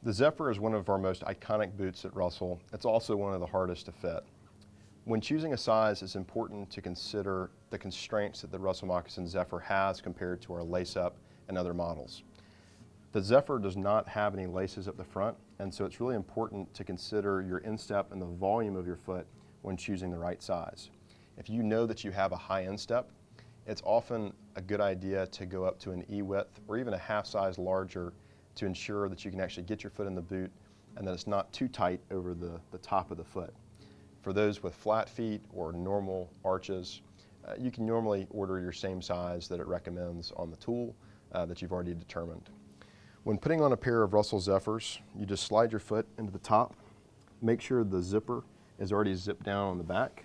The Zephyr is one of our most iconic boots at Russell. It's also one of the hardest to fit. When choosing a size, it's important to consider the constraints that the Russell Moccasin Zephyr has compared to our lace-up and other models. The Zephyr does not have any laces up the front, and so it's really important to consider your instep and the volume of your foot when choosing the right size. If you know that you have a high instep, it's often a good idea to go up to an E-width or even a half size larger to ensure that you can actually get your foot in the boot and that it's not too tight over the top of the foot. For those with flat feet or normal arches, you can normally order your same size that it recommends on the tool that you've already determined. When putting on a pair of Russell Zephyrs, you just slide your foot into the top, make sure the zipper is already zipped down on the back,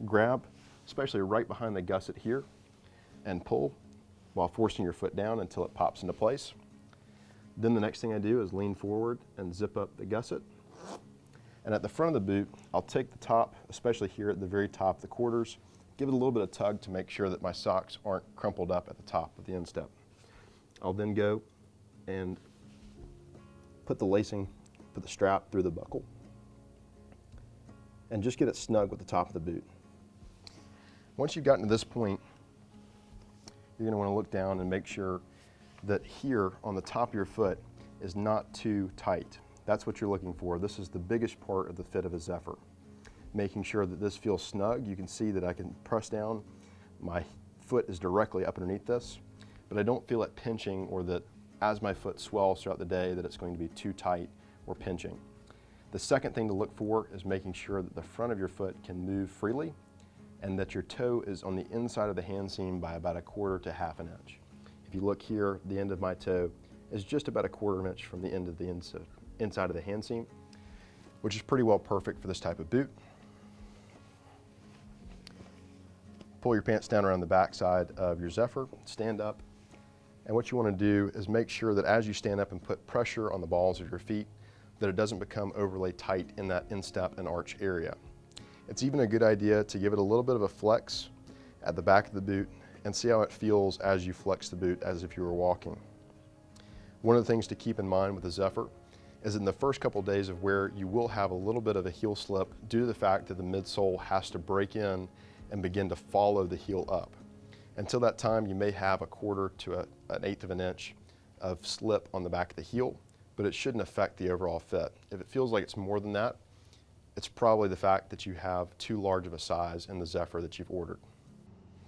grab, especially right behind the gusset here, and pull while forcing your foot down until it pops into place. Then the next thing I do is lean forward and zip up the gusset. And at the front of the boot, I'll take the top, especially here at the very top, the quarters, give it a little bit of tug to make sure that my socks aren't crumpled up at the top of the instep. I'll then go and put the strap through the buckle and just get it snug with the top of the boot. Once you've gotten to this point, you're going to want to look down and make sure that here on the top of your foot is not too tight. That's what you're looking for. This is the biggest part of the fit of a Zephyr. Making sure that this feels snug. You can see that I can press down. My foot is directly up underneath this, but I don't feel it pinching or that as my foot swells throughout the day that it's going to be too tight or pinching. The second thing to look for is making sure that the front of your foot can move freely and that your toe is on the inside of the hand seam by about 1/4 to 1/2 inch. If you look here, the end of my toe is just about 1/4 inch from the end of the inside of the hand seam, which is pretty well perfect for this type of boot. Pull your pants down around the back side of your Zephyr, stand up, and what you want to do is make sure that as you stand up and put pressure on the balls of your feet, that it doesn't become overly tight in that instep and arch area. It's even a good idea to give it a little bit of a flex at the back of the boot and see how it feels as you flex the boot as if you were walking. One of the things to keep in mind with the Zephyr is in the first couple of days of wear, you will have a little bit of a heel slip due to the fact that the midsole has to break in and begin to follow the heel up. Until that time, you may have 1/4 to 1/8 of an inch of slip on the back of the heel, but it shouldn't affect the overall fit. If it feels like it's more than that, it's probably the fact that you have too large of a size in the Zephyr that you've ordered.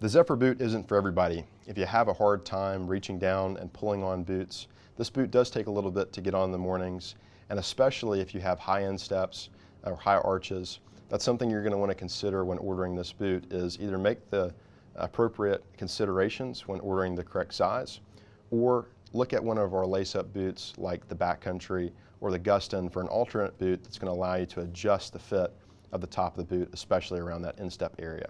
The Zephyr boot isn't for everybody. If you have a hard time reaching down and pulling on boots, this boot does take a little bit to get on in the mornings, and especially if you have high insteps or high arches, that's something you're going to want to consider when ordering this boot is either make the appropriate considerations when ordering the correct size, or look at one of our lace-up boots like the Backcountry or the Gustin for an alternate boot that's going to allow you to adjust the fit of the top of the boot, especially around that instep area.